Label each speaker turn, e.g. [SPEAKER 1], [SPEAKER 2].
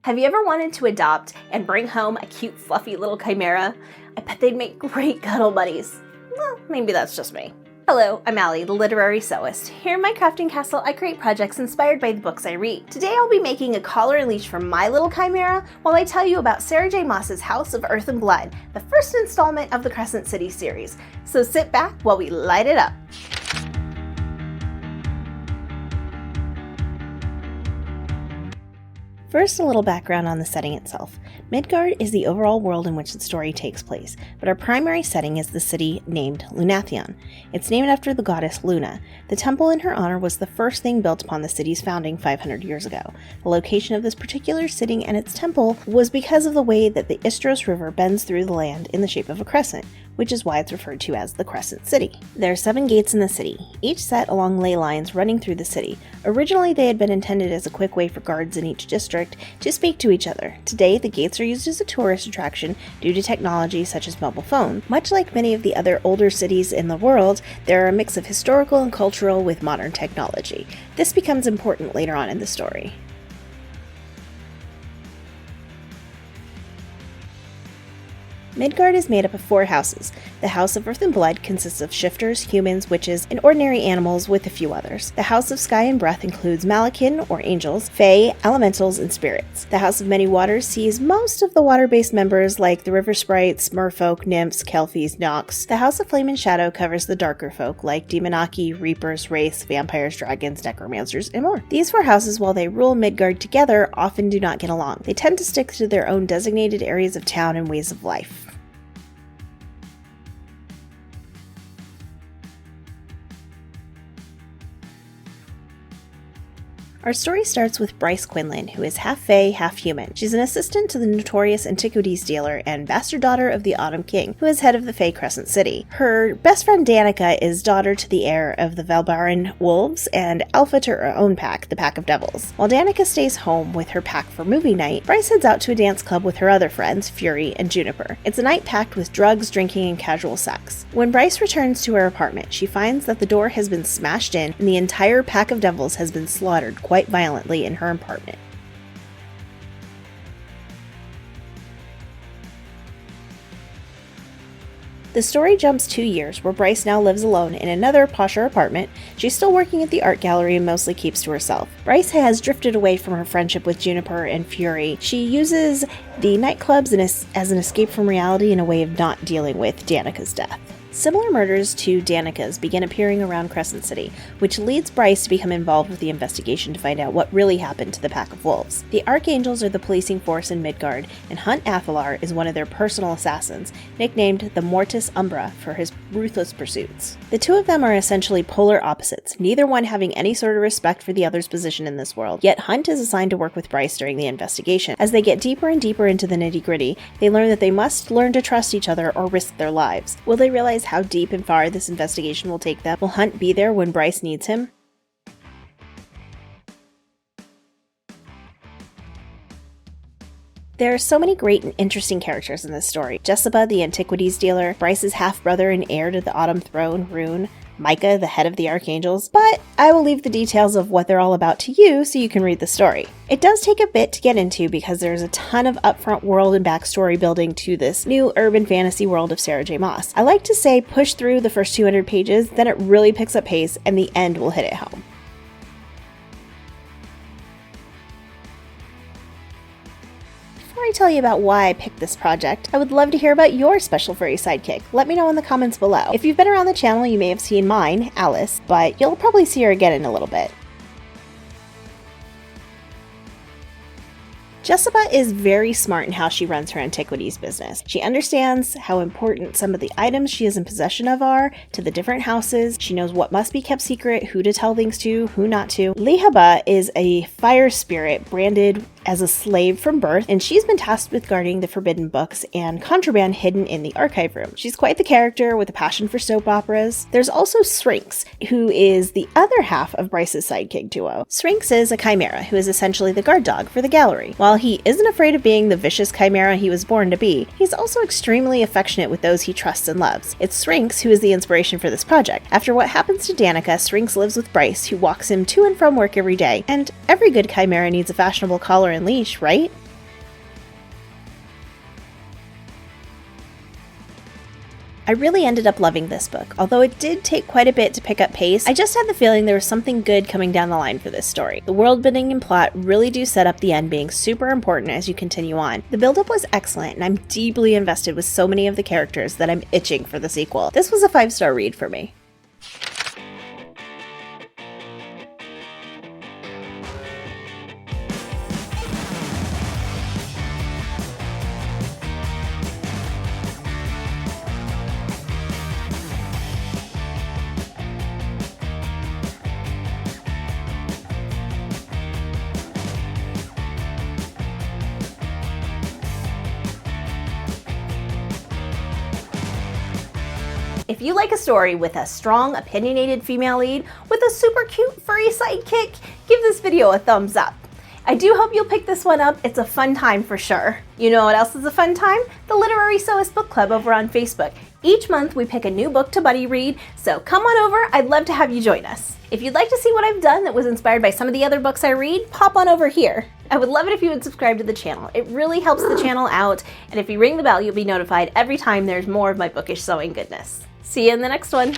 [SPEAKER 1] Have you ever wanted to adopt and bring home a cute, fluffy little chimera? I bet they'd make great cuddle buddies. Well, maybe that's just me. Hello, I'm Allie, the literary sewist. Here in my crafting castle, I create projects inspired by the books I read. Today I'll be making a collar and leash for my little chimera while I tell you about Sarah J. Maas's House of Earth and Blood, the first installment of the Crescent City series. So sit back while we light it up. First, a little background on the setting itself. Midgard is the overall world in which the story takes place, but our primary setting is the city named Lunathion. It's named after the goddess Luna. The temple in her honor was the first thing built upon the city's founding 500 years ago. The location of this particular city and its temple was because of the way that the Istros River bends through the land in the shape of a crescent, which is why it's referred to as the Crescent City. There are 7 gates in the city, each set along ley lines running through the city. Originally, they had been intended as a quick way for guards in each district to speak to each other. Today, the gates are used as a tourist attraction due to technology such as mobile phones. Much like many of the other older cities in the world, there are a mix of historical and cultural with modern technology. This becomes important later on in the story. Midgard is made up of 4 houses. The House of Earth and Blood consists of shifters, humans, witches, and ordinary animals with a few others. The House of Sky and Breath includes Malakin, or angels, fae, elementals, and spirits. The House of Many Waters sees most of the water-based members like the river sprites, merfolk, nymphs, kelpies, nox. The House of Flame and Shadow covers the darker folk like demonaki, reapers, wraiths, vampires, dragons, necromancers, and more. These 4 houses, while they rule Midgard together, often do not get along. They tend to stick to their own designated areas of town and ways of life. Our story starts with Bryce Quinlan, who is half fae, half human. She's an assistant to the notorious antiquities dealer and bastard daughter of the Autumn King, who is head of the Fae Crescent City. Her best friend Danica is daughter to the heir of the Valbaran Wolves and alpha to her own pack, the Pack of Devils. While Danica stays home with her pack for movie night, Bryce heads out to a dance club with her other friends, Fury and Juniper. It's a night packed with drugs, drinking, and casual sex. When Bryce returns to her apartment, she finds that the door has been smashed in and the entire Pack of Devils has been slaughtered quite violently in her apartment. The story jumps 2 years, where Bryce now lives alone in another posher apartment. She's still working at the art gallery and mostly keeps to herself. Bryce has drifted away from her friendship with Juniper and Fury. She uses the nightclubs as an escape from reality and a way of not dealing with Danica's death. Similar murders to Danica's begin appearing around Crescent City, which leads Bryce to become involved with the investigation to find out what really happened to the Pack of Wolves. The Archangels are the policing force in Midgard, and Hunt Athalar is one of their personal assassins, nicknamed the Mortis Umbra for his ruthless pursuits. The 2 of them are essentially polar opposites, neither one having any sort of respect for the other's position in this world, yet Hunt is assigned to work with Bryce during the investigation. As they get deeper and deeper into the nitty-gritty, they learn that they must learn to trust each other or risk their lives. Will they realize how deep and far this investigation will take them? Will Hunt be there when Bryce needs him? There are so many great and interesting characters in this story. Jessica, the antiquities dealer, Bryce's half-brother and heir to the Autumn Throne, Rune, Micah, the head of the Archangels, but I will leave the details of what they're all about to you so you can read the story. It does take a bit to get into because there's a ton of upfront world and backstory building to this new urban fantasy world of Sarah J. Maas. I like to say push through the first 200 pages, then it really picks up pace and the end will hit it home. Before I tell you about why I picked this project, I would love to hear about your special furry sidekick. Let me know in the comments below. If you've been around the channel, you may have seen mine, Alice, but you'll probably see her again in a little bit. Jessica is very smart in how she runs her antiquities business. She understands how important some of the items she is in possession of are to the different houses. She knows what must be kept secret, who to tell things to, who not to. Lihaba is a fire spirit branded as a slave from birth, and she's been tasked with guarding the forbidden books and contraband hidden in the archive room. She's quite the character with a passion for soap operas. There's also Syrinx, who is the other half of Bryce's sidekick duo. Syrinx is a chimera who is essentially the guard dog for the gallery. While he isn't afraid of being the vicious chimera he was born to be, he's also extremely affectionate with those he trusts and loves. It's Syrinx who is the inspiration for this project. After what happens to Danica, Syrinx lives with Bryce, who walks him to and from work every day, and every good chimera needs a fashionable collar and leash, right? I really ended up loving this book. Although it did take quite a bit to pick up pace, I just had the feeling there was something good coming down the line for this story. The world building and plot really do set up the end being super important as you continue on. The build-up was excellent, and I'm deeply invested with so many of the characters that I'm itching for the sequel. This was a 5-star read for me. If you like a story with a strong, opinionated female lead with a super cute, furry sidekick, give this video a thumbs up. I do hope you'll pick this one up. It's a fun time for sure. You know what else is a fun time? The Literary Sewist Book Club over on Facebook. Each month we pick a new book to buddy read, so come on over. I'd love to have you join us. If you'd like to see what I've done that was inspired by some of the other books I read, pop on over here. I would love it if you would subscribe to the channel. It really helps the channel out, and if you ring the bell, you'll be notified every time there's more of my bookish sewing goodness. See you in the next one.